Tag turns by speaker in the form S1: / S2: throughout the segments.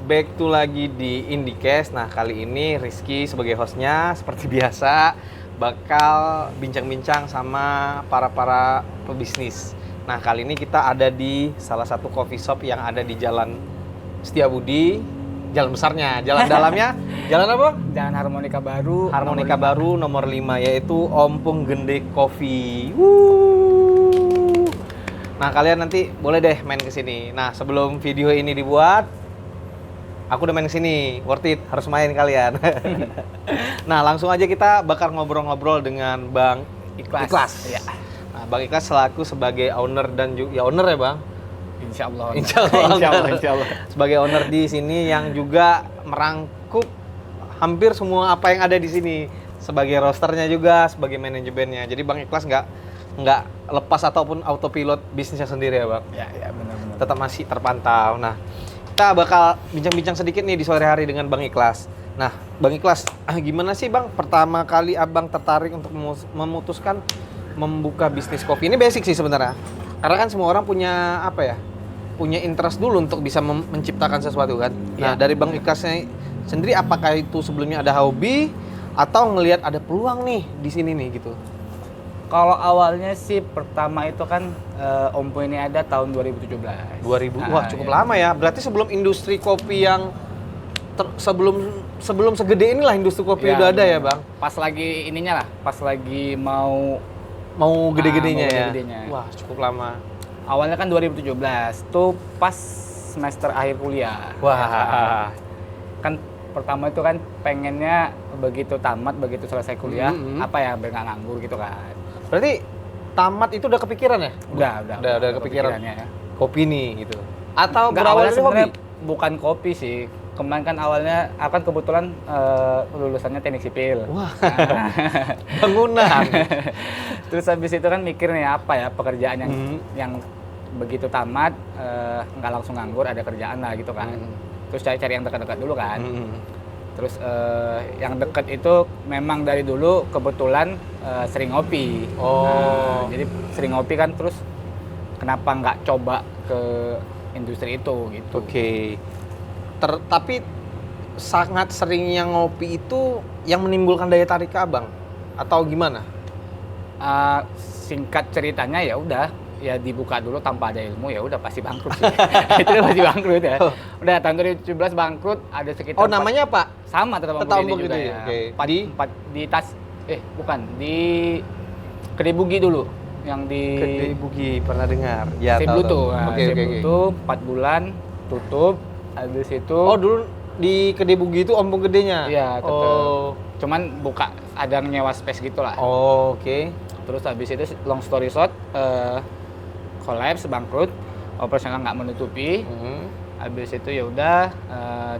S1: back to lagi di IndiCast. Nah, kali ini Rizky sebagai hostnya seperti biasa bakal bincang-bincang sama para pebisnis. Nah, kali ini kita ada di salah satu coffee shop yang ada di Jalan Setiabudi, jalan besarnya, jalan dalamnya, jalan apa?
S2: Jalan Harmonika Baru.
S1: Harmonika Baru nomor 5, yaitu Ompong Gende Coffee. Nah, kalian nanti boleh deh main ke sini. Nah, sebelum video ini dibuat, aku udah main ke sini. Worth it, harus main kalian. Nah, langsung aja kita bakal ngobrol-ngobrol dengan Bang Ikhlas.
S2: Ya.
S1: Nah, Bang Ikhlas selaku sebagai owner dan juga owner ya, Bang.
S2: Insya Allah.
S1: Insya Allah. Sebagai owner di sini yang juga merangkup hampir semua apa yang ada di sini. Sebagai rosternya juga, sebagai manajemennya. Jadi Bang Ikhlas nggak lepas ataupun autopilot bisnisnya sendiri ya, Bang?
S2: Ya, benar-benar.
S1: Tetap masih terpantau. Nah, kita bakal bincang-bincang sedikit nih di sore hari dengan Bang Ikhlas. Nah, Bang Ikhlas, gimana sih Bang pertama kali Abang tertarik untuk memutuskan membuka bisnis kopi? Ini basic sih sebenarnya. Karena kan semua orang punya punya interest dulu untuk bisa menciptakan sesuatu kan. Nah, dari Bang Ikhlasnya sendiri, apakah itu sebelumnya ada hobi atau ngelihat ada peluang nih di sini nih gitu?
S2: Kalau awalnya sih pertama itu kan Ompo ini ada tahun 2017.
S1: Wah, cukup lama ya. Berarti sebelum industri kopi yang sebelum segede inilah industri kopi udah ada ya, Bang?
S2: Pas lagi ininya lah, pas lagi mau
S1: gede-gedenya ya.
S2: gede-gedenya.
S1: Wah, cukup lama.
S2: Awalnya kan 2017, tuh pas semester akhir kuliah.
S1: Wah.
S2: Kan pertama itu kan pengennya begitu selesai kuliah, apa ya, biar nggak nganggur gitu kan.
S1: Berarti tamat itu udah kepikiran ya? Udah kepikiran
S2: ya.
S1: Kopi nih gitu. Atau
S2: Nggak,
S1: berawal
S2: awalnya
S1: dari hobi?
S2: sebenarnya bukan kopi sih. Kemarin kan awalnya, aku kan kebetulan lulusannya teknik sipil.
S1: Wah, bangunan.
S2: Terus habis itu kan mikir nih apa ya pekerjaan yang begitu tamat nggak langsung nganggur, ada kerjaan lah gitu kan. Terus cari yang dekat-dekat dulu kan. Terus yang dekat itu memang dari dulu kebetulan sering ngopi. Nah, jadi sering ngopi kan, terus kenapa nggak coba ke industri itu gitu.
S1: Oke. Tapi sangat seringnya ngopi itu yang menimbulkan daya tarik ke Abang atau gimana?
S2: Singkat ceritanya ya udah, ya dibuka dulu tanpa ada ilmu, ya udah pasti bangkrut sih. Itu udah pasti bangkrut ya. Udah tahun 2017 bangkrut, ada sekitar
S1: namanya apa?
S2: Sama tetap
S1: Ompong
S2: juga
S1: gitu
S2: ya.
S1: Okay.
S2: Di Kedai Bugi dulu, yang di
S1: Kedai Bugi pernah dengar. Ya,
S2: Siblu tuh.
S1: Oke.
S2: Itu 4 bulan tutup. Habis itu
S1: dulu di Kedai Bugi itu Ompong gedenya.
S2: Iya, tutup. Cuman buka, ada nyewa space gitulah.
S1: Oke.
S2: Terus habis itu long story short, collapse, bangkrut, operasional nggak menutupi. Habis itu ya udah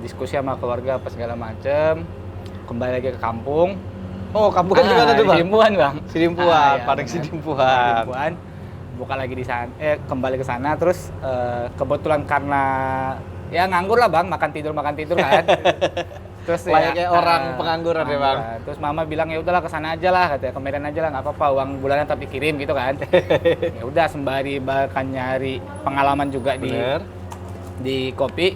S2: diskusi sama keluarga apa segala macem, kembali lagi ke kampung.
S1: Kampung kan gimana tuh, Bang?
S2: Sidimpuan, Bang.
S1: Sidimpuan, Padang Sidimpuan.
S2: Buka lagi di sana, kembali ke sana, terus kebetulan karena ya nganggur lah, Bang, makan tidur kan. Terus
S1: layaknya orang pengangguran ya, Bang.
S2: Terus mama bilang ya udahlah ke sana aja lah, katanya, ke Medan aja lah, nggak apa-apa, uang bulanan tapi kirim gitu kan. Ya udah, sembari bahkan nyari pengalaman juga di kopi.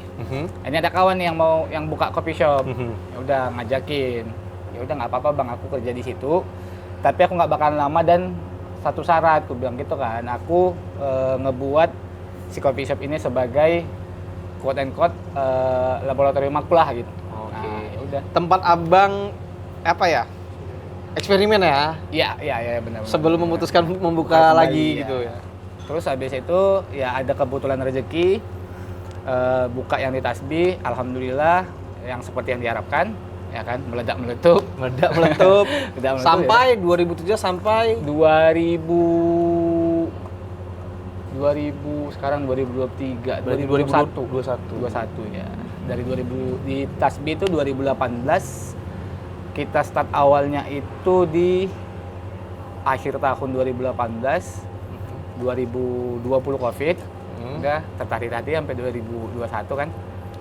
S2: Ini ada kawan nih yang buka coffee shop. Ya udah ngajakin. Ya udah nggak apa-apa, Bang, aku kerja di situ. Tapi aku nggak bakalan lama dan satu syarat, aku bilang gitu kan. Aku ngebuat si coffee shop ini sebagai quote and quote laboratorium aku lah gitu. Udah.
S1: Tempat Abang eksperimen ya?
S2: Iya benar.
S1: Sebelum memutuskan membuka lagi gitu ya.
S2: Terus habis itu ya ada kebetulan rezeki buka yang di Tasbih, alhamdulillah yang seperti yang diharapkan, ya kan, meledak meletup
S1: sampai ya. 2007 sampai
S2: 2000 sekarang 2023, 2021 ya. Dari 2000 di Tasbih itu 2018, kita start awalnya itu di akhir tahun 2018, 2020 Covid, udah tertati-tati sampai 2021 kan.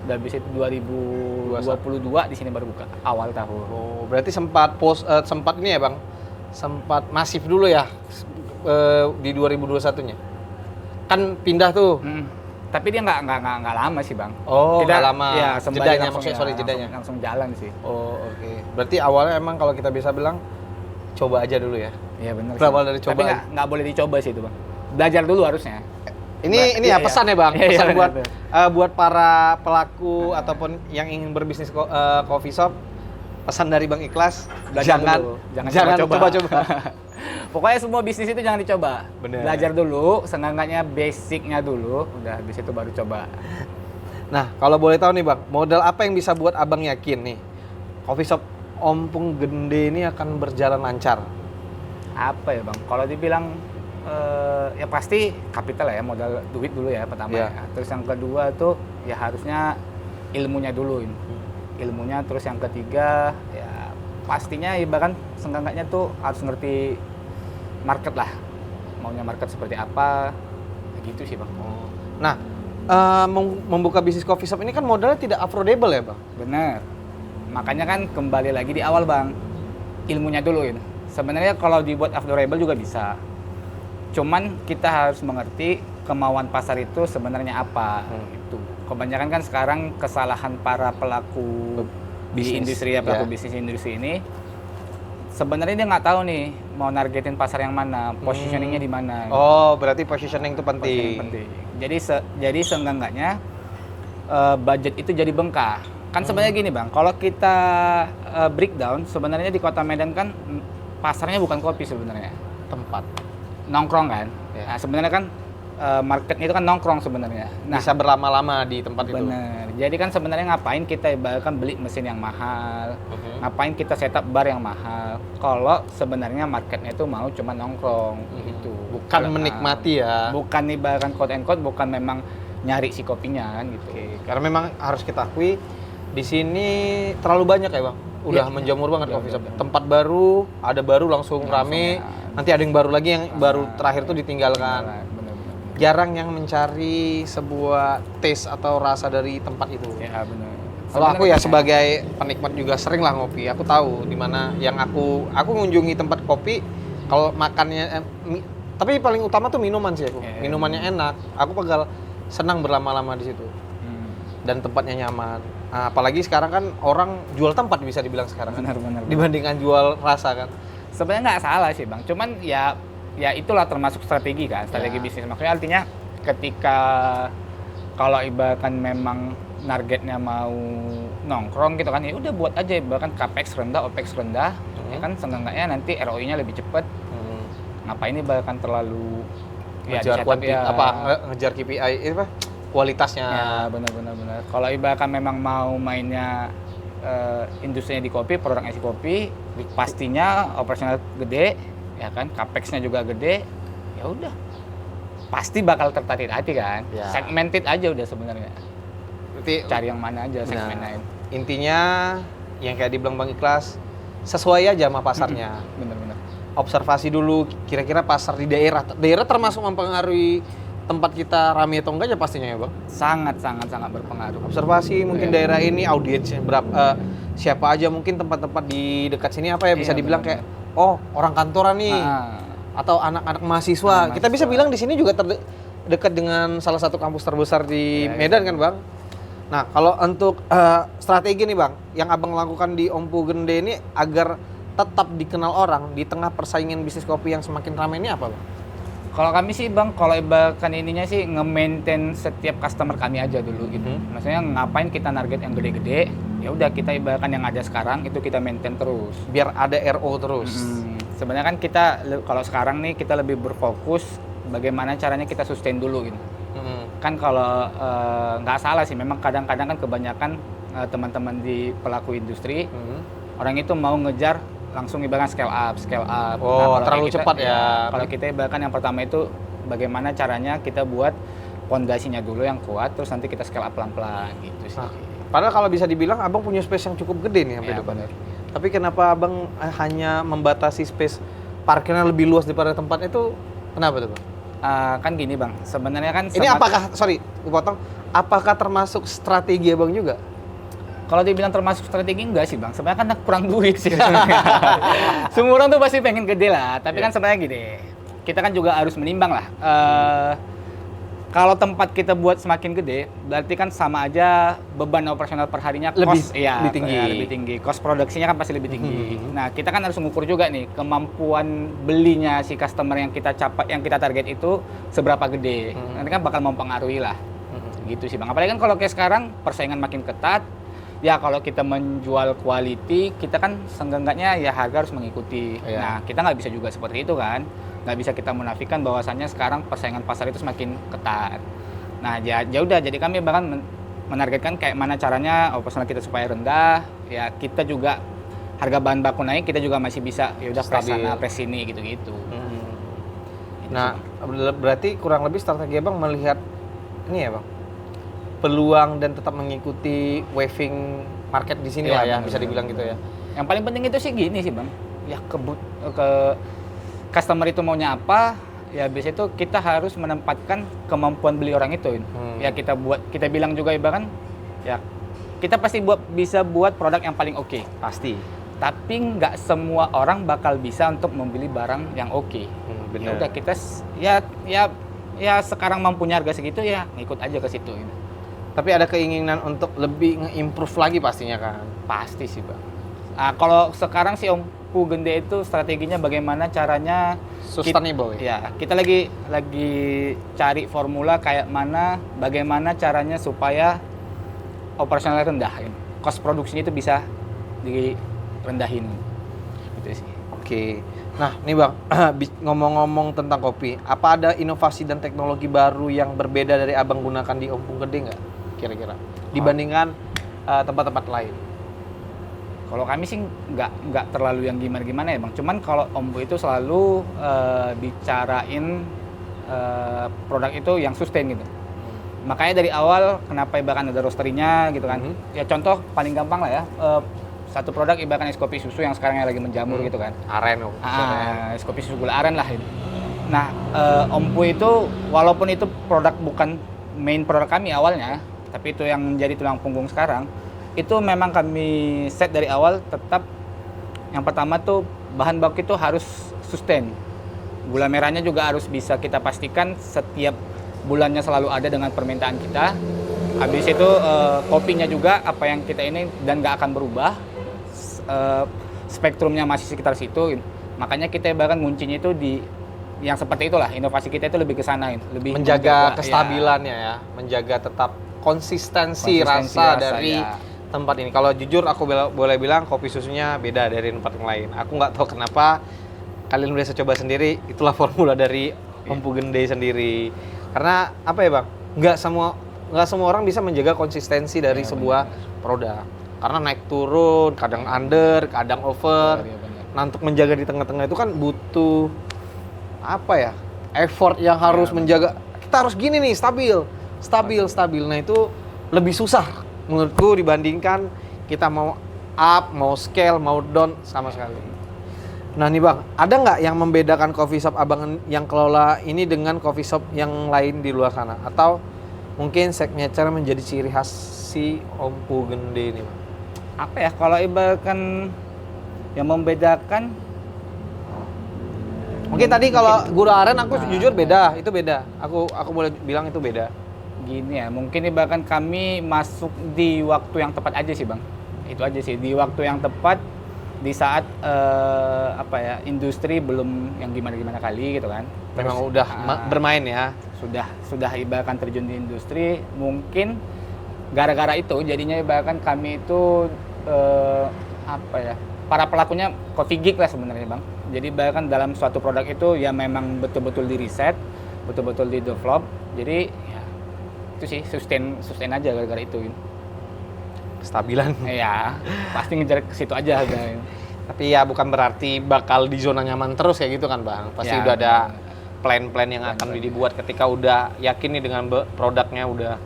S2: Udah habis itu 2022 di sini baru buka awal tahun.
S1: Berarti sempat ini ya, Bang. Sempat masif dulu ya di 2021-nya. Kan pindah tuh.
S2: Tapi dia nggak lama sih bang.
S1: Oh, nggak lama.
S2: Ya,
S1: jedanya
S2: langsung,
S1: maksudnya, sorry jedanya.
S2: Langsung jalan sih.
S1: Oh, oke. Berarti awalnya emang kalau kita bisa bilang coba aja dulu ya.
S2: Iya benar.
S1: Berawal dari coba.
S2: Tapi nggak boleh dicoba sih itu bang. Belajar dulu harusnya.
S1: Ini
S2: Iya,
S1: ya pesan ya bang, pesan
S2: iya,
S1: buat
S2: benar.
S1: buat para pelaku ataupun yang ingin berbisnis coffee shop. Pesan dari Bang Ikhlas,
S2: Belajar dulu.
S1: jangan coba-coba.
S2: Pokoknya semua bisnis itu jangan dicoba.
S1: Bener.
S2: Belajar dulu, seenggaknya basicnya dulu, udah habis itu baru coba.
S1: Nah, kalau boleh tahu nih Bang, modal apa yang bisa buat Abang yakin nih coffee shop Ompong Gede ini akan berjalan lancar?
S2: Apa ya bang? Kalau dibilang ya pasti kapital ya, modal duit dulu ya pertama.
S1: Iya.
S2: Ya. Terus yang kedua tuh ya harusnya ilmunya dulu. Ilmunya, terus yang ketiga ya pastinya bahkan seenggaknya tuh harus ngerti market lah. Maunya market seperti apa, gitu sih bang.
S1: Nah, membuka bisnis coffee shop ini kan modalnya tidak affordable ya Bang?
S2: Bener. Makanya kan kembali lagi di awal bang, ilmunya dulu ini. Sebenarnya kalau dibuat affordable juga bisa. Cuman kita harus mengerti kemauan pasar itu sebenarnya apa. Itu. Kebanyakan kan sekarang kesalahan para pelaku di industri ya, pelaku bisnis industri ini. Sebenarnya dia nggak tahu nih mau nargetin pasar yang mana, positioningnya di mana.
S1: Oh, berarti positioning itu penting.
S2: Penting. Jadi seenggaknya budget itu jadi bengkak. Kan sebenarnya gini bang, kalau kita breakdown, sebenarnya di Kota Medan kan pasarnya bukan kopi sebenarnya,
S1: Tempat.
S2: nongkrong kan.
S1: Ya.
S2: Nah, sebenarnya kan marketnya itu kan nongkrong sebenarnya. Nah,
S1: Bisa berlama-lama di tempat itu.
S2: bener. Jadi kan sebenarnya ngapain kita ibaratkan beli mesin yang mahal, ngapain kita setup bar yang mahal, kalau sebenarnya marketnya itu mau cuma nongkrong gitu.
S1: Bukan menikmati ya.
S2: Bukan ibaratkan quote and quote, bukan memang nyari si kopinya kan gitu.
S1: Karena memang harus kita akui di sini terlalu banyak ya Bang. Udah
S2: Iya,
S1: menjamur banget
S2: iya,
S1: coffee shop.
S2: bener.
S1: Tempat baru, ada baru langsung rame.
S2: ya.
S1: Nanti ada yang baru lagi yang baru terakhir tuh ditinggalkan.
S2: Bener-bener.
S1: Jarang yang mencari sebuah taste atau rasa dari tempat itu.
S2: Ya benar.
S1: Kalau aku ya sebagai penikmat juga sering lah ngopi. Aku tahu di mana yang aku ngunjungi tempat kopi. Kalau makannya, tapi paling utama tuh minuman sih aku.
S2: Yeah.
S1: Minumannya enak. Aku bakal senang berlama-lama di situ. Dan tempatnya nyaman. Nah, apalagi sekarang kan orang jual tempat bisa dibilang sekarang.
S2: Benar-benar.
S1: Dibandingkan jual rasa kan.
S2: Sebenarnya nggak salah sih bang. Cuman ya itulah termasuk strategi kan, strategi
S1: Ya.
S2: bisnis. Maksudnya artinya ketika kalau ibaratkan memang targetnya mau nongkrong gitu kan, ya udah buat aja ibaratkan capex rendah, opex rendah, ya kan seenggaknya nanti ROI-nya lebih cepet. Ngapain ibaratkan terlalu
S1: Ngejar ngejar KPI itu apa? Kualitasnya.
S2: Ya benar. Kalau ibaratkan memang mau mainnya industrinya di kopi, produknya di kopi, pastinya operasional gede, ya kan, capex-nya juga gede, ya udah pasti bakal tertarik hati kan.
S1: Ya.
S2: Segmented aja udah sebenarnya.
S1: Berarti
S2: Cari yang mana aja segmennya.
S1: intinya yang kayak dibilang Bang Ikhlas, sesuai aja sama pasarnya.
S2: Bener-bener.
S1: Observasi dulu kira-kira pasar di daerah. Daerah termasuk mempengaruhi tempat kita rame atau enggak ya pastinya ya Bang.
S2: Sangat berpengaruh.
S1: Observasi mungkin daerah ini audiensnya berapa, siapa aja mungkin tempat-tempat di dekat sini apa ya bisa
S2: Iya,
S1: dibilang
S2: benar.
S1: kayak oh orang kantoran nih atau anak-anak mahasiswa. Kita bisa bilang di sini juga dekat dengan salah satu kampus terbesar di Medan kan Bang. Nah kalau untuk strategi nih Bang yang Abang lakukan di Ompong Gede ini agar tetap dikenal orang di tengah persaingan bisnis kopi yang semakin ramai ini apa Bang?
S2: Kalau kami sih bang, kalau ibaratkan ininya sih nge-maintain setiap customer kami aja dulu gitu. Maksudnya ngapain kita target yang gede-gede? Ya udah kita ibaratkan yang ada sekarang itu kita maintain terus.
S1: Biar ada RO terus.
S2: Sebenarnya kan kita kalau sekarang nih kita lebih berfokus bagaimana caranya kita sustain dulu gitu. Kan kalau nggak salah sih, memang kadang-kadang kan kebanyakan teman-teman di pelaku industri orang itu mau ngejar langsung ibaratkan scale up.
S1: Oh,
S2: kalau
S1: terlalu
S2: kita,
S1: cepat ya.
S2: Kalau kita ibaratkan yang pertama itu bagaimana caranya kita buat fondasinya dulu yang kuat, terus nanti kita scale up pelan-pelan gitu sih.
S1: Nah, padahal kalau bisa dibilang abang punya space yang cukup gede nih sampai
S2: Ya,
S1: depan.
S2: benar.
S1: Tapi kenapa abang hanya membatasi space parkirnya lebih luas daripada tempat itu? Kenapa tuh Bang?
S2: Kan gini bang, sebenarnya kan
S1: Ini apakah, sorry, gue potong, apakah termasuk strategi abang juga?
S2: kalau dibilang termasuk strategi enggak sih bang, sebenarnya kan kurang duit sih. Semua orang tuh pasti pengen gede lah, tapi kan sebenarnya gini, kita kan juga harus menimbang lah. Kalau tempat kita buat semakin gede, berarti kan sama aja beban operasional per harinya
S1: Lebih tinggi.
S2: lebih tinggi. Cost produksinya kan pasti lebih tinggi. Nah, kita kan harus mengukur juga nih kemampuan belinya si customer yang kita capai, yang kita target itu seberapa gede. Nanti kan bakal mempengaruhi lah. Gitu sih Bang. Apalagi kan kalau kayak sekarang persaingan makin ketat, ya kalau kita menjual quality, kita kan seenggaknya ya harga harus mengikuti.
S1: Iya.
S2: Nah, kita nggak bisa juga seperti itu kan. Nggak bisa kita menafikan bahwasannya sekarang persaingan pasar itu semakin ketat. Nah, ya udah, jadi kami bahkan menargetkan kayak mana caranya operasional kita supaya rendah, ya kita juga harga bahan baku naik, kita juga masih bisa ya udah press sana press sini gitu-gitu.
S1: Nah, berarti kurang lebih strategi Abang melihat ini ya Bang, peluang dan tetap mengikuti waving market di sini lah ya, bisa dibilang gitu ya.
S2: Yang paling penting itu sih gini sih Bang, ya ke customer itu maunya apa, ya biasanya itu kita harus menempatkan kemampuan beli orang itu. Ya kita bilang juga bahkan ya kita pasti bisa buat produk yang paling oke.
S1: Pasti.
S2: Tapi nggak semua orang bakal bisa untuk membeli barang yang oke. Ya udah kita ya sekarang mampunya harga segitu ya ngikut aja ke situ.
S1: Tapi ada keinginan untuk lebih nge-improve lagi pastinya kan?
S2: Pasti sih Bang. Kalau sekarang sih Om Pu Gende itu strateginya bagaimana caranya
S1: sustainable
S2: kita lagi cari formula kayak mana, bagaimana caranya supaya operasional rendah, cost produksinya itu bisa direndahin gitu sih.
S1: Oke. Nah nih Bang, ngomong-ngomong tentang kopi, apa ada inovasi dan teknologi baru yang berbeda dari Abang gunakan di Om Pu Gede nggak kira-kira dibandingkan tempat-tempat lain?
S2: Kalau kami sih nggak terlalu yang gimana-gimana ya Bang. Cuman kalau Om Pu itu selalu bicarain produk itu yang sustain gitu. Makanya dari awal kenapa bahkan ada roasterinya gitu kan. Ya contoh paling gampang lah ya. Satu produk ibaratkan es kopi susu yang sekarang lagi menjamur gitu kan.
S1: Aren.
S2: Es kopi susu gula aren lah itu. Nah, Om Pu itu walaupun itu produk bukan main produk kami awalnya, tapi itu yang menjadi tulang punggung sekarang. Itu memang kami set dari awal tetap yang pertama tuh bahan baku itu harus sustain. Gula merahnya juga harus bisa kita pastikan setiap bulannya selalu ada dengan permintaan kita. Habis itu kopinya juga apa yang kita ini dan nggak akan berubah. Spektrumnya masih sekitar situ. Makanya kita bahkan kuncinya itu di yang seperti itulah, inovasi kita itu lebih ke sana, lebih
S1: menjaga kestabilannya ya, menjaga tetap konsistensi rasa dari tempat ini. Kalau jujur aku boleh bilang kopi susunya beda dari tempat yang lain. Aku nggak tahu kenapa, kalian udah coba sendiri, itulah formula dari Om Pu Gede sendiri. Karena apa ya Bang? Nggak semua orang bisa menjaga konsistensi dari sebuah produk. Karena naik turun, kadang under, kadang over. Nah untuk menjaga di tengah-tengah itu kan butuh apa ya? Effort yang harus menjaga. Kita harus gini nih, stabil. Nah itu lebih susah menurutku dibandingkan kita mau up, mau scale, mau down sama sekali. Nah nih Bang, ada nggak yang membedakan coffee shop Abang yang kelola ini dengan coffee shop yang lain di luar sana? Atau mungkin signature menjadi ciri khas si Om Pu Gede ini Bang?
S2: Apa ya, kalau ibaratkan yang membedakan
S1: mungkin tadi kalau gula aren aku jujur beda, itu beda. Aku boleh bilang itu beda.
S2: Gini ya, mungkin bahkan kami masuk di waktu yang tepat aja sih Bang. Itu aja sih, di waktu yang tepat, di saat industri belum yang gimana kali gitu kan.
S1: Memang udah bermain ya.
S2: Sudah ibaratkan terjun di industri, mungkin gara-gara itu jadinya ibaratkan kami itu para pelakunya coffee geek lah sebenarnya Bang. Jadi bahkan dalam suatu produk itu ya memang betul-betul di riset, betul-betul di develop. Jadi ya itu sih sustain aja gara-gara itu.
S1: Kestabilan.
S2: Iya, pasti ngejar ke situ aja harga.
S1: Tapi ya bukan berarti bakal di zona nyaman terus kayak gitu kan Bang. Pasti
S2: ya,
S1: udah ada plan-plan yang akan dibuat ketika udah yakin nih dengan produknya udah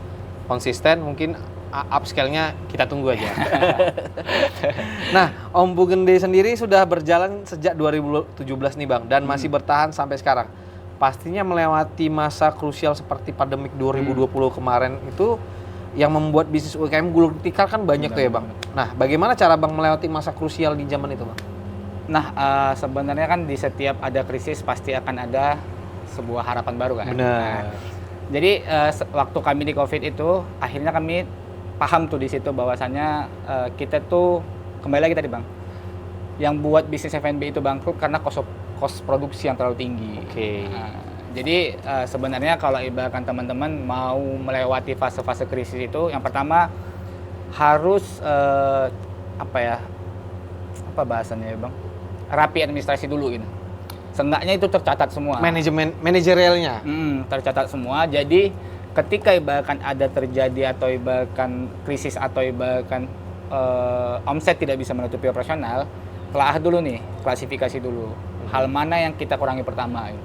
S1: konsisten, mungkin upscale-nya kita tunggu aja. Nah, Om Pu Gede sendiri sudah berjalan sejak 2017 nih Bang, dan masih bertahan sampai sekarang. Pastinya melewati masa krusial seperti pandemik 2020 kemarin itu yang membuat bisnis UMKM gulung tikar kan banyak tuh ya Bang. Nah, bagaimana cara Bang melewati masa krusial di zaman itu Bang?
S2: Nah, sebenarnya kan di setiap ada krisis pasti akan ada sebuah harapan baru kan.
S1: Benar.
S2: Jadi waktu kami di COVID itu, akhirnya kami paham tuh di situ bahwasannya kita tuh kembali lagi tadi Bang, yang buat bisnis F&B itu bangkrut karena cost produksi yang terlalu tinggi.
S1: Oke.
S2: Jadi sebenarnya kalau ibaratkan teman-teman mau melewati fase-fase krisis itu, yang pertama harus apa bahasanya ya Bang? Rapi administrasi dulu gitu. Seenggaknya itu tercatat semua.
S1: Manajerialnya.
S2: Tercatat semua. Jadi ketika ibaratkan ada terjadi atau ibaratkan krisis atau ibaratkan omset tidak bisa menutupi operasional, telah dulu nih, klasifikasi dulu. Hal mana yang kita kurangi pertama. Gitu.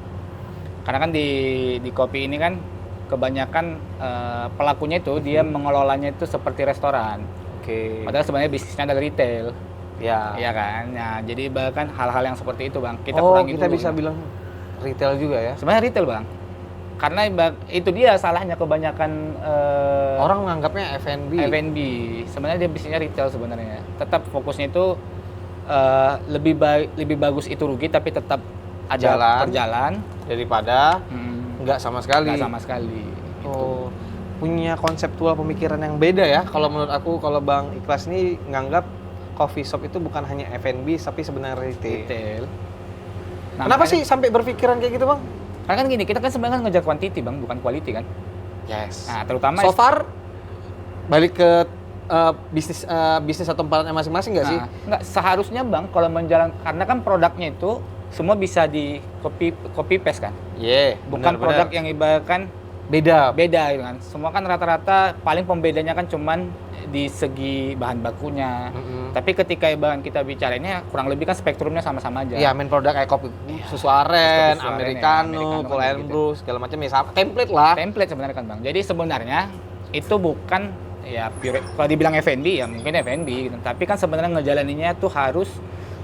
S2: Karena kan di kopi ini kan kebanyakan pelakunya itu dia mengelolanya itu seperti restoran.
S1: Oke.
S2: Padahal sebenarnya bisnisnya adalah retail.
S1: Ya.
S2: Iya kan. Nah, jadi bahkan hal-hal yang seperti itu Bang, kita
S1: Oh,
S2: kurangi
S1: kita
S2: dulu.
S1: bisa bilang retail juga ya.
S2: Sebenarnya retail Bang. Karena itu dia salahnya kebanyakan
S1: Orang menganggapnya F&B.
S2: F&B. Sebenarnya dia bisnisnya retail sebenarnya. Tetap fokusnya itu lebih bagus itu rugi tapi tetap ada berjalan
S1: daripada nggak sama sekali.
S2: Nggak sama sekali.
S1: Oh, punya konseptual pemikiran yang beda ya. Kalau menurut aku, kalau Bang Ikhlas ini nganggap coffee shop itu bukan hanya F&B tapi sebenarnya retail.
S2: Nah,
S1: kenapa sih sampai berpikiran kayak gitu Bang?
S2: Karena kan gini, kita kan sebenarnya ngejar quantity Bang, bukan quality kan.
S1: Yes.
S2: Nah, terutama
S1: So far balik ke bisnis atau tempatnya masing-masing nggak sih?
S2: Nggak, seharusnya Bang kalau menjalan, karena kan produknya itu semua bisa di copy paste kan. Bukan produk yang ibaratkan beda gitu kan. Semua kan rata-rata paling pembedanya kan cuman di segi bahan bakunya. Tapi ketika ibarat kita bicara ini kurang lebih kan spektrumnya sama-sama aja.
S1: Iya, main produk kayak kopi susu aren, americano, cold and brew, segala macam ya sama. Template lah.
S2: Template sebenarnya kan Bang. Jadi sebenarnya itu bukan ya pure, kalau dibilang F&B ya mungkin F&B gitu. Tapi kan sebenarnya ngejalaninnya tuh harus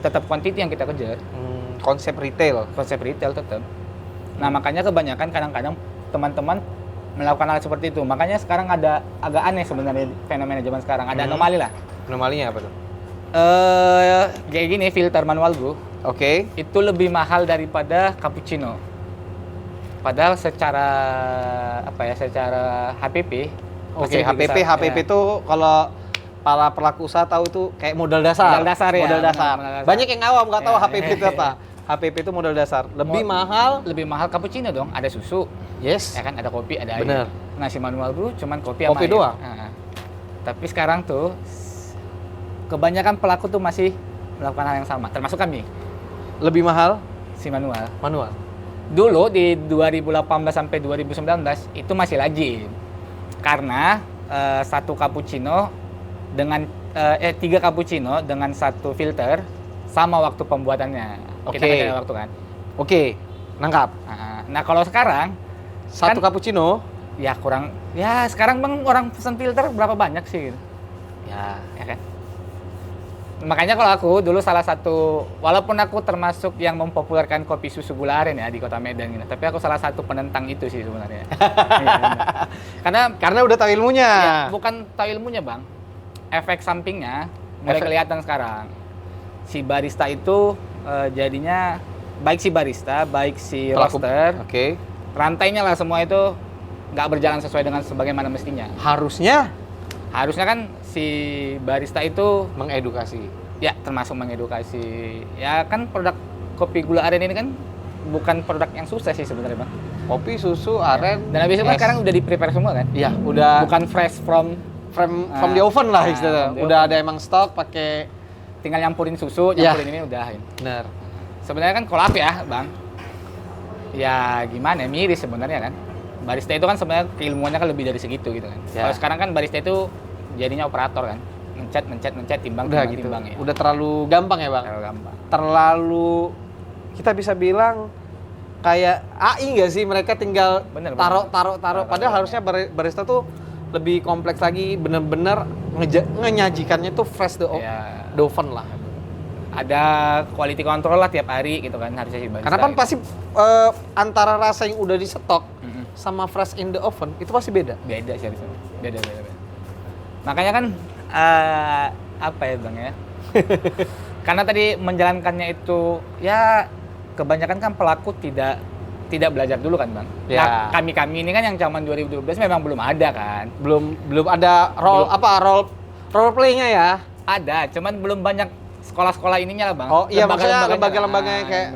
S2: tetap quantity yang kita kejar.
S1: Konsep retail
S2: Tetap. Nah, makanya kebanyakan kadang-kadang teman-teman melakukan hal seperti itu. Makanya sekarang ada agak aneh sebenarnya fenomena zaman sekarang. Ada anomali lah.
S1: Anomalinya apa tuh?
S2: Kayak gini, filter manual brew.
S1: Oke.
S2: Itu lebih mahal daripada cappuccino. Padahal secara secara HPP.
S1: Oke, HPP itu kalau para pelaku usaha tahu itu kayak modal dasar.
S2: Modal dasar ya.
S1: Modal dasar. Banyak yang awam nggak tahu
S2: Ya.
S1: HPP itu apa. HPP itu modal dasar. Lebih mahal
S2: cappuccino dong. Ada susu.
S1: Yes.
S2: Ya kan, ada kopi, ada air.
S1: Bener.
S2: Nah, si manual brew cuman kopi sama air.
S1: doang.
S2: Nah, tapi sekarang tuh kebanyakan pelaku tuh masih melakukan hal yang sama, termasuk kami.
S1: Lebih mahal
S2: Si manual. Dulu di 2018 sampai 2019 itu masih lazim. Karena satu cappuccino dengan 3 cappuccino dengan 1 filter sama waktu pembuatannya. Kita
S1: Oke.
S2: kan ada waktu kan.
S1: Oke, nangkap.
S2: Nah, kalau sekarang
S1: Satu cappuccino
S2: ya kurang, ya sekarang Bang orang pesen filter berapa banyak sih gitu.
S1: ya
S2: Ya kan? Makanya kalau aku dulu salah satu, walaupun aku termasuk yang mempopulerkan kopi susu gula aren ya di Kota Medan gitu, tapi aku salah satu penentang itu sih sebenarnya. Iya,
S1: karena udah tahu ilmunya.
S2: ya, bukan tahu ilmunya Bang, efek sampingnya mulai kelihatan sekarang. Si barista itu jadinya baik si barista, baik si roaster,
S1: Oke.
S2: rantainya lah semua itu nggak berjalan sesuai dengan sebagaimana mestinya. Harusnya kan si barista itu
S1: Mengedukasi.
S2: ya termasuk mengedukasi. Ya kan produk kopi gula aren ini kan bukan produk yang susah sih sebenarnya Bang.
S1: Kopi, susu, aren.
S2: Dan habis itu kan
S1: es.
S2: sekarang udah di prepare semua kan?
S1: Iya, udah
S2: Bukan fresh from
S1: from the oven lah istilahnya.
S2: from the
S1: Udah
S2: oven.
S1: ada emang stok pakai.
S2: tinggal nyampurin susu,
S1: Ya.
S2: nyampurin ini udahin.
S1: Benar.
S2: Sebenarnya kan kalau aku ya Bang, ya gimana ya, miris sebenarnya kan. Barista itu kan sebenarnya keilmuannya kan lebih dari segitu gitu kan.
S1: Ya.
S2: Kalau sekarang kan barista itu jadinya operator kan. Mencet, timbang,
S1: Udah
S2: timbang,
S1: gitu.
S2: timbang ya.
S1: Udah terlalu gampang ya, Bang?
S2: Terlalu gampang.
S1: Terlalu kita bisa bilang kayak AI nggak sih, mereka tinggal
S2: Bener,
S1: taruh.
S2: Taruh,
S1: Padahal harusnya barista tuh lebih kompleks lagi, bener-bener ngenyajikannya tuh fresh the
S2: Ya.
S1: oven lah.
S2: Ada quality control lah tiap hari gitu kan harusnya si barista.
S1: Karena kan
S2: gitu.
S1: pasti antara rasa yang udah di stok
S2: Mm-mm.
S1: sama fresh in the oven itu pasti beda.
S2: Beda sih harusnya. Beda. Makanya kan apa ya Bang ya? Karena tadi menjalankannya itu ya kebanyakan kan pelaku tidak tidak belajar dulu kan bang.
S1: Ya.
S2: Nah kami ini kan yang zaman 2012 memang belum ada kan.
S1: Belum ada role playnya ya.
S2: Ada, cuman belum banyak sekolah-sekolah ininya lah bang.
S1: Oh iya, maksudnya
S2: Lembaga-lembaganya.
S1: lembaga-lembaga kayak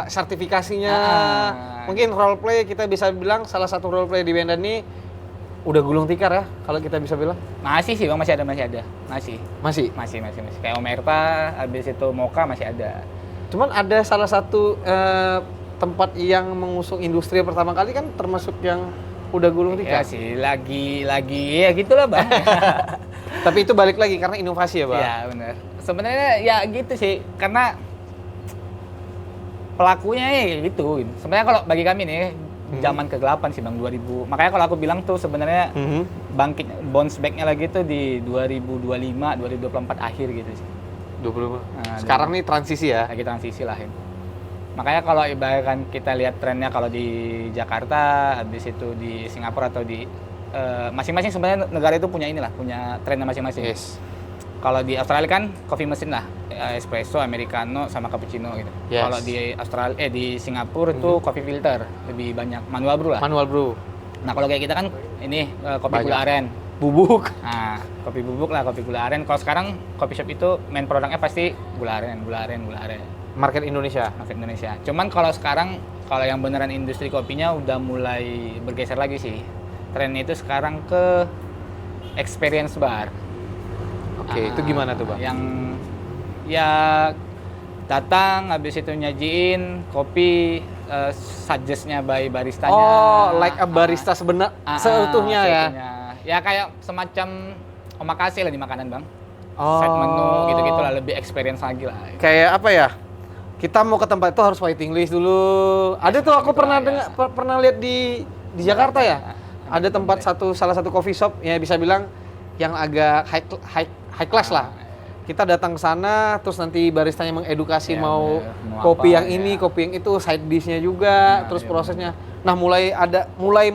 S1: sertifikasinya.
S2: Ah.
S1: Mungkin role play kita bisa bilang salah satu role play di Medan ini udah gulung tikar ya, kalau kita bisa bilang.
S2: Masih sih bang, masih ada.
S1: Masih.
S2: Masih. Kayak Omerta, habis itu Moka masih ada.
S1: Cuman ada salah satu tempat yang mengusung industri pertama kali kan termasuk yang udah gulung
S2: Ya
S1: tikar.
S2: sih, lagi ya gitulah bang.
S1: Tapi itu balik lagi karena inovasi ya, Bang.
S2: Iya benar. Sebenarnya ya gitu sih, karena pelakunya ya gitu. Sebenarnya kalau bagi kami nih zaman kegelapan sih bang 2000. Makanya kalau aku bilang tuh sebenarnya bangkit bounce back-nya lagi tuh di 2025, 2024 akhir gitu sih.
S1: 20.
S2: Nah,
S1: Sekarang nih transisi ya.
S2: Lagi transisi lah ini. Makanya kalau ibaratkan kita lihat trennya kalau di Jakarta, habis itu di Singapura atau di masing-masing sebenarnya negara itu punya punya trennya masing-masing.
S1: Yes.
S2: Kalau di Australia kan coffee mesin lah, espresso, americano, sama cappuccino gitu.
S1: Yes.
S2: Kalau di Singapura itu coffee filter, lebih banyak manual brew lah.
S1: Manual brew.
S2: Nah kalau kayak kita kan ini kopi
S1: Banyak.
S2: gula aren.
S1: Bubuk.
S2: Nah kopi bubuk lah, kopi gula aren. Kalau sekarang coffee shop itu main produknya pasti gula aren.
S1: Market Indonesia.
S2: Market Indonesia. Cuman kalau sekarang kalau yang beneran industri kopinya udah mulai bergeser lagi sih. Trennya itu sekarang ke experience bar.
S1: Oke, itu gimana tuh, Bang?
S2: Yang ya datang habis itu nyajiin kopi suggest-nya by baristanya.
S1: Oh, like a barista seutuhnya ya.
S2: seutuhnya. Ya kayak semacam omakase lah di makanan, Bang.
S1: Oh.
S2: Set menu gitu-gitu lah, lebih experience lagi lah.
S1: Kayak apa ya? Kita mau ke tempat itu harus waiting list dulu. Ada tuh aku
S2: gitu
S1: pernah
S2: lah,
S1: pernah lihat di Jakarta ya. Ada tempat salah satu coffee shop ya bisa bilang yang agak high class lah. Kita datang ke sana terus nanti baristanya mengedukasi
S2: Ya,
S1: mau
S2: bener. Mau
S1: kopi
S2: apa,
S1: yang ini,
S2: ya.
S1: kopi yang itu, side dish-nya juga,
S2: Nah,
S1: terus
S2: iya,
S1: prosesnya. Nah, mulai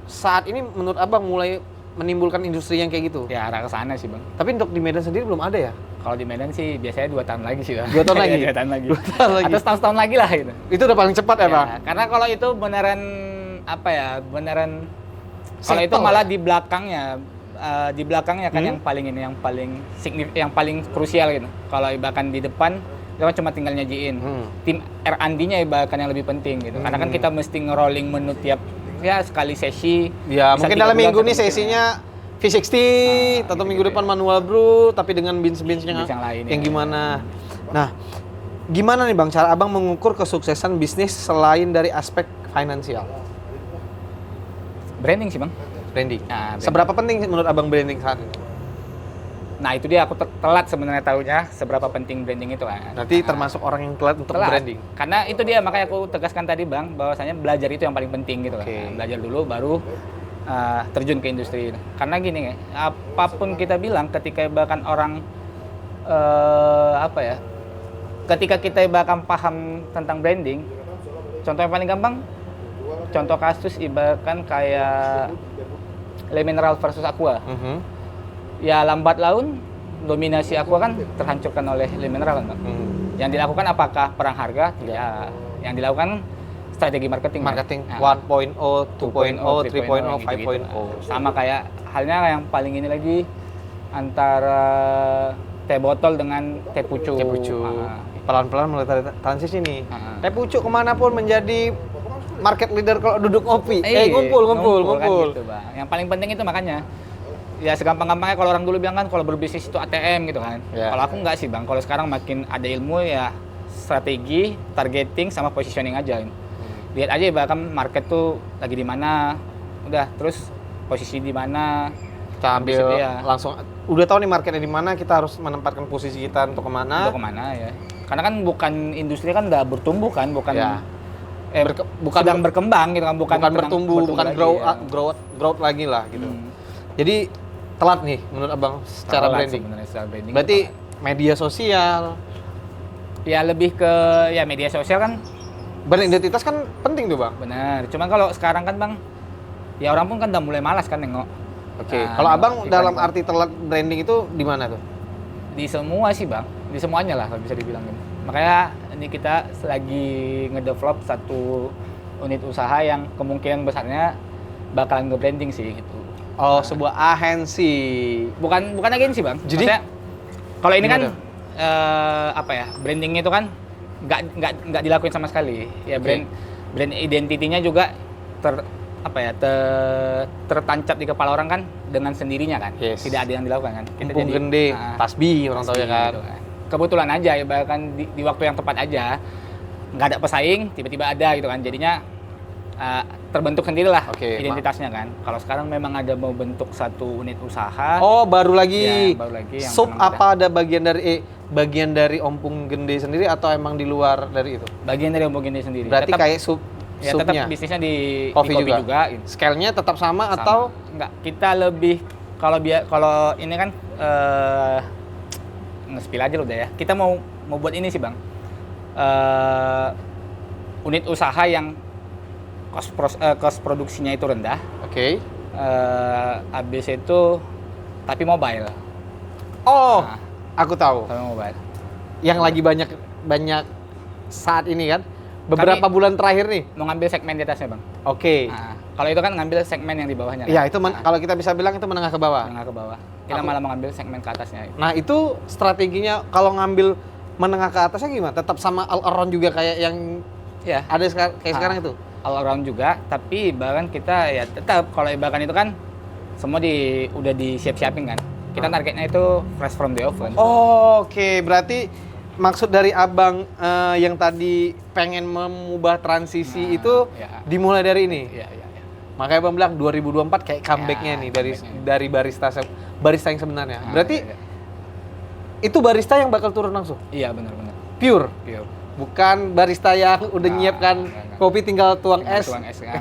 S1: saat ini menurut Abang mulai menimbulkan industri yang kayak gitu.
S2: Ya arah ke sana sih, Bang.
S1: Tapi untuk di Medan sendiri belum ada ya?
S2: Kalau di Medan sih biasanya 2 tahun lagi sih, Bang.
S1: 2 tahun lagi?
S2: 2 tahun lagi.
S1: 2 tahun lagi.
S2: Atau setahun lagi lah gitu.
S1: Itu udah paling cepat ya, Bang?
S2: Karena kalau itu beneran apa ya? Beneran kalau itu
S1: Settle
S2: malah
S1: ya?
S2: di belakangnya kan yang paling krusial gitu. Kalau ibaratkan di depan itu kan cuma tinggal nyajiin. Tim R&D-nya ibaratkan yang lebih penting gitu. Karena kan kita mesti nge-rolling menu tiap ya sekali sesi.
S1: Ya,
S2: bisa
S1: mungkin
S2: 3
S1: dalam
S2: bulan
S1: minggu nih
S2: satu musim.
S1: sesinya V60 atau minggu depan manual brew tapi dengan beans
S2: Beans yang lain, ya.
S1: gimana. Nah, gimana nih Bang cara Abang mengukur kesuksesan bisnis selain dari aspek finansial?
S2: Branding sih, Bang.
S1: Branding.
S2: Nah, branding.
S1: Seberapa penting menurut Abang branding saat ini?
S2: Nah, itu dia aku telat sebenarnya tahunya seberapa penting branding itu kan.
S1: Berarti termasuk orang yang telat untuk
S2: Telat.
S1: branding.
S2: Karena itu dia makanya aku tegaskan tadi Bang bahwasanya belajar itu yang paling penting gitu kan.
S1: Oke.
S2: Belajar dulu baru terjun ke industri. Karena gini apapun kita bilang ketika bahkan orang ketika kita bahkan paham tentang branding, contoh yang paling gampang, contoh kasus ibaratkan kayak Le Mineral versus Aqua. Ya lambat laun dominasi Aqua kan terhancurkan oleh Le Mineral kan, Bang. Yang dilakukan apakah perang harga? Tidak. Yang dilakukan strategi marketing.
S1: Marketing
S2: Nah,
S1: 1.0, 2.0, 3.0, 5.0.
S2: Sama kayak halnya yang paling ini lagi antara teh botol dengan teh pucuk.
S1: Teh pucuk.
S2: Nah,
S1: Pelan-pelan mulai transisi nih.
S2: Ah.
S1: Teh pucuk kemanapun menjadi market leader kalau duduk ngopi.
S2: ngumpul kan
S1: Ngumpul.
S2: gitu, Bang. Yang paling penting itu makanya ya segampang-gampangnya kalau orang dulu bilang kan kalau berbisnis itu ATM gitu kan.
S1: Ya.
S2: Kalau aku enggak sih, Bang. Kalau sekarang makin ada ilmu ya strategi, targeting sama positioning aja. Lihat aja bahkan market tuh lagi di mana. Udah, terus posisi di mana.
S1: Kita ambil
S2: Habis itu ya.
S1: langsung udah tahu nih marketnya di mana, kita harus menempatkan posisi kita untuk kemana.
S2: Untuk kemana ya. Karena kan bukan industri kan udah bertumbuh kan, bukan
S1: Ya.
S2: bukan sedang berkembang gitu kan, bukan
S1: bertumbuh, bukan
S2: lagi,
S1: grow
S2: ya.
S1: growth lagi lah gitu. Jadi telat nih menurut Abang secara
S2: Telat
S1: branding.
S2: sebenarnya secara branding.
S1: Berarti
S2: itu telat.
S1: media sosial,
S2: Ya lebih ke ya media sosial kan
S1: brand identitas kan penting tuh Bang.
S2: benar. Cuman kalau sekarang kan Bang, ya orang pun kan udah mulai malas kan nengok.
S1: Oke.
S2: Nah,
S1: Kalau Abang
S2: iklan
S1: dalam
S2: iklan.
S1: arti telat branding itu di mana tuh?
S2: Di semua sih Bang, di semuanya lah kalau bisa dibilang gitu. Makanya ini kita lagi ngedevelop satu unit usaha yang kemungkinan besarnya bakalan nge-branding sih gitu.
S1: Oh, sebuah agensi.
S2: Bukan agensi, Bang.
S1: Jadi
S2: maksudnya kalau ini kan
S1: gimana?
S2: apa ya? Brandingnya itu kan nggak dilakuin sama sekali. Ya brand identitinya juga tertancap di kepala orang kan dengan sendirinya kan.
S1: Yes.
S2: Tidak ada yang dilakukan kan.
S1: Mumpung gede, tasbih orang tahu ya kan.
S2: Gitu kan. Kebetulan aja ya bahkan di waktu yang tepat aja nggak ada pesaing, tiba-tiba ada gitu kan. Jadinya terbentuk sendirilah identitasnya kan. Kalau sekarang memang ada mau bentuk satu unit usaha.
S1: Oh, baru lagi.
S2: Ya, baru lagi.
S1: Sub apa ada bagian dari Ompong Gede sendiri atau emang di luar dari itu?
S2: Bagian dari Ompong Gede sendiri.
S1: Berarti kayak
S2: ya,
S1: subnya.
S2: tetap bisnisnya di
S1: kopi
S2: kopi juga.
S1: Gitu. Scale-nya tetap sama atau
S2: enggak? Kita lebih kalau ini kan nge-spill aja loh udah ya. Kita mau buat ini sih, Bang. Unit usaha yang cost produksinya itu rendah.
S1: Oke.
S2: Habis itu tapi mobile.
S1: Oh, aku tahu.
S2: Tapi mobile.
S1: Yang lagi banyak saat ini kan. Beberapa bulan terakhir nih.
S2: Mau ngambil segmen di atasnya, Bang.
S1: Oke.
S2: Kalau itu kan ngambil segmen yang di bawahnya.
S1: Iya, itu kalau kita bisa bilang itu menengah ke bawah.
S2: Menengah ke bawah. Kita malah mau ngambil segmen ke atasnya.
S1: Nah, itu strateginya kalau ngambil menengah ke atasnya gimana? Tetap sama all around juga kayak yang
S2: ya
S1: ada sekarang itu?
S2: All around juga, tapi bahkan kita ya tetap kalau bahkan itu kan semua udah disiap-siapin kan. Kita targetnya itu fresh from the oven.
S1: Oh, oke. Berarti maksud dari Abang yang tadi pengen mengubah transisi itu dimulai dari ini?
S2: Iya.
S1: Makanya Abang bilang 2024 kayak comeback-nya nih dari barista yang sebenarnya. Berarti itu barista yang bakal turun langsung?
S2: Iya, benar.
S1: Pure. Bukan barista yang udah nyiapkan kopi tinggal tuang es.
S2: Kan.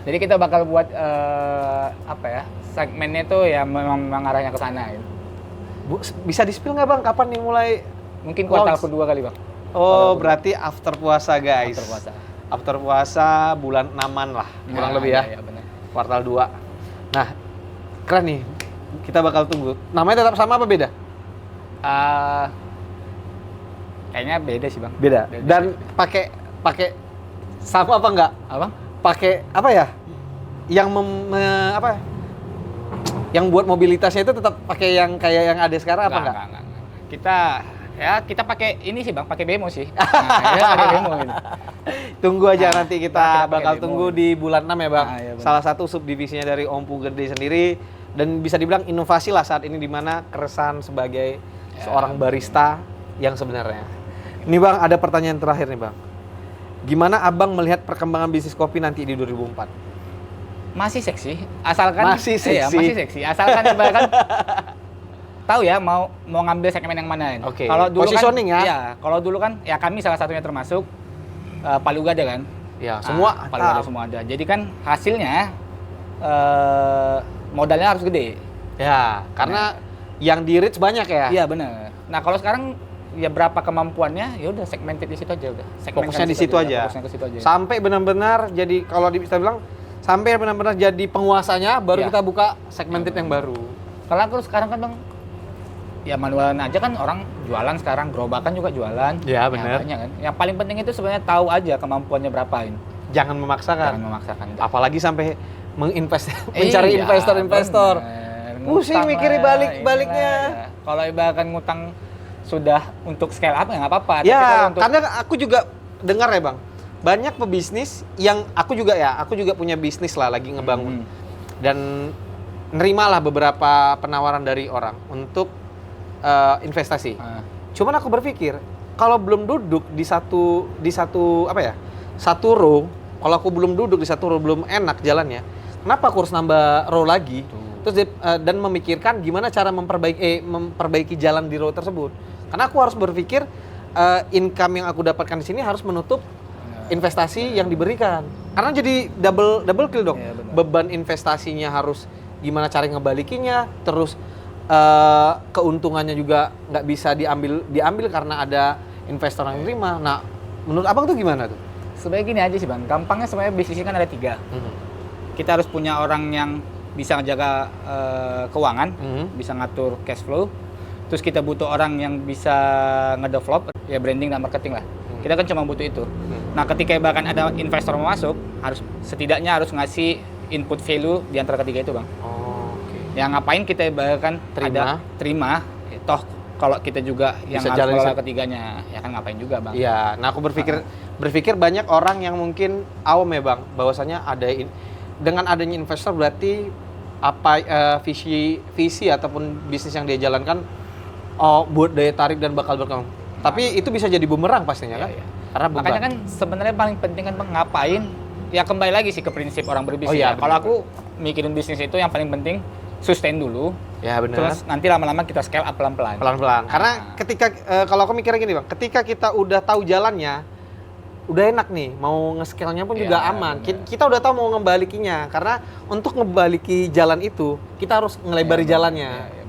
S2: Jadi kita bakal buat segmennya itu ya memang mengarahnya ke sana gitu.
S1: Bisa di-spill nggak, Bang? Kapan nih mulai?
S2: Mungkin kuartal kedua kali, Bang.
S1: Oh, berarti after puasa, guys.
S2: After puasa.
S1: Bulan 6-an lah, kurang lebih ya.
S2: Iya, benar.
S1: Kuartal 2. Nah, keren nih. Kita bakal tunggu. Namanya tetap sama apa beda?
S2: Kayaknya beda sih, Bang.
S1: Beda. Dan pakai sama apa enggak?
S2: Apa?
S1: Pakai apa ya? Yang yang buat mobilitasnya itu tetap pakai yang kayak yang ada sekarang apa enggak?
S2: Kita pakai ini sih, Bang, pakai bemo sih. Pakai bemo ini.
S1: Tunggu aja nanti kita bakal
S2: bemo.
S1: tunggu di bulan 6 ya, Bang.
S2: Iya,
S1: salah satu subdivisinya dari Ompong Gede sendiri dan bisa dibilang inovasi lah saat ini di mana keresahan sebagai seorang barista yang sebenarnya. Ini, Bang, ada pertanyaan terakhir nih, Bang. Gimana Abang melihat perkembangan bisnis kopi nanti di 2004?
S2: Masih seksi, asalkan
S1: masih seksi.
S2: Iya, masih seksi. Asalkan bahkan tahu ya mau ngambil segmen yang mana.
S1: Oke.
S2: Kalau dulu
S1: positioning
S2: kan,
S1: ya.
S2: Iya, kalau dulu kan ya kami salah satunya termasuk Palu Gada kan.
S1: Ya, semua
S2: Palu Gada semua ada. Jadi kan hasilnya modalnya harus gede.
S1: Ya, karena yang di reach banyak ya.
S2: Iya, benar. Nah, kalau sekarang ya berapa kemampuannya, ya udah segmented di situ aja udah.
S1: Fokusnya di situ aja.
S2: Fokusnya ke situ aja.
S1: Sampai benar-benar jadi kalau kita bilang sampai benar-benar jadi penguasanya baru kita buka segmented yang baru.
S2: Kalau aku sekarang kan, Bang, ya manualan aja kan orang jualan sekarang, gerobakan juga jualan.
S1: Ya, benar.
S2: Banyak kan. Yang paling penting itu sebenarnya tahu aja kemampuannya berapa ini.
S1: Jangan memaksakan. Apalagi sampai mencari investor-investor. Pusing mikirin baliknya.
S2: Ya. Kalau ibaratkan ngutang sudah untuk scale up ya nggak apa-apa.
S1: Ya, karena aku juga dengar ya, Bang. Banyak pebisnis yang aku juga punya bisnis lah lagi ngebangun. Dan nerimalah beberapa penawaran dari orang untuk investasi. Cuman aku berpikir kalau belum duduk di satu row, kalau aku belum duduk di satu row belum enak jalannya, kenapa aku harus nambah row lagi? Terus dan memikirkan gimana cara memperbaiki jalan di row tersebut. Karena aku harus berpikir income yang aku dapatkan di sini harus menutup investasi yang diberikan. Karena jadi double kill dong.
S2: Ya,
S1: beban investasinya harus gimana cara ngebalikinya, terus keuntungannya juga nggak bisa diambil karena ada investor yang nerima. Nah, menurut Abang tuh gimana tuh?
S2: Sebenarnya gini aja sih, Bang. Gampangnya sebenarnya bisnis kan ada 3. Kita harus punya orang yang bisa ngejaga keuangan, bisa ngatur cash flow. Terus kita butuh orang yang bisa ngedevelop ya branding dan marketing lah. Kita kan cuma butuh itu. Nah, ketika bahkan ada investor mau masuk, setidaknya harus ngasih input value di antara ketiga itu, Bang.
S1: Oh, oke.
S2: Yang ngapain kita bahkan terima, toh kalau kita juga yang
S1: Bisa
S2: harus
S1: jalan
S2: mengelola ketiganya, ya kan ngapain juga, Bang.
S1: Iya, nah aku berpikir banyak orang yang mungkin awam ya Bang, bahwasanya dengan adanya investor berarti visi ataupun bisnis yang dia jalankan buat daya tarik dan bakal berkembang. Tapi itu bisa jadi bumerang pastinya kan?
S2: Iya.
S1: Karena beban.
S2: Makanya kan sebenarnya paling penting kan, Bang, ngapain? Ya kembali lagi sih ke prinsip orang berbisnis.
S1: Oh, iya,
S2: ya. Kalau aku mikirin bisnis itu yang paling penting sustain dulu.
S1: Ya benar.
S2: Terus nanti lama-lama kita scale up pelan-pelan.
S1: Pelan-pelan. Karena ketika kalau aku mikirnya gini Bang, ketika kita udah tahu jalannya, udah enak nih, mau nge-scale-nya pun juga aman. Kita udah tahu mau ngebalikinya. Karena untuk ngebaliki jalan itu, kita harus ngelebari jalannya.
S2: Iya.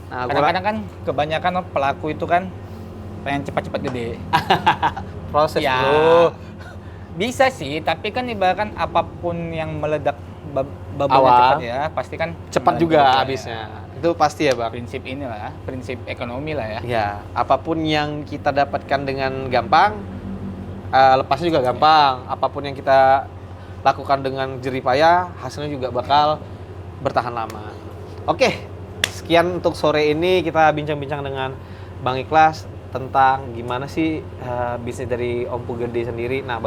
S1: Nah,
S2: Kadang-kadang kan kebanyakan pelaku itu kan pengen cepat-cepat gede.
S1: proses
S2: Ya,
S1: dulu.
S2: bisa sih, tapi kan ibaratkan apapun yang meledak bubble
S1: Awal.
S2: cepat ya, pasti kan
S1: Cepat
S2: meledak
S1: juga
S2: ya.
S1: habisnya. Itu pasti ya Bang.
S2: Prinsip inilah, prinsip ekonomi lah ya.
S1: Ya, apapun yang kita dapatkan dengan gampang, lepasnya juga gampang. Apapun yang kita lakukan dengan jerih payah, hasilnya juga bakal bertahan lama. Oke, sekian untuk sore ini kita bincang-bincang dengan Bang Ikhlas tentang gimana sih bisnis dari Om Pu Gede sendiri. Nah,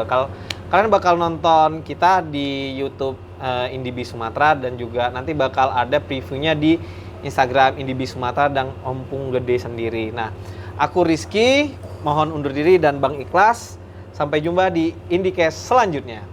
S1: kalian bakal nonton kita di YouTube Indibi Sumatera, dan juga nanti bakal ada previewnya di Instagram Indibi Sumatera dan Om Pu Gede sendiri. Nah, aku Rizky, mohon undur diri, dan Bang Ikhlas. Sampai jumpa di Indicast selanjutnya.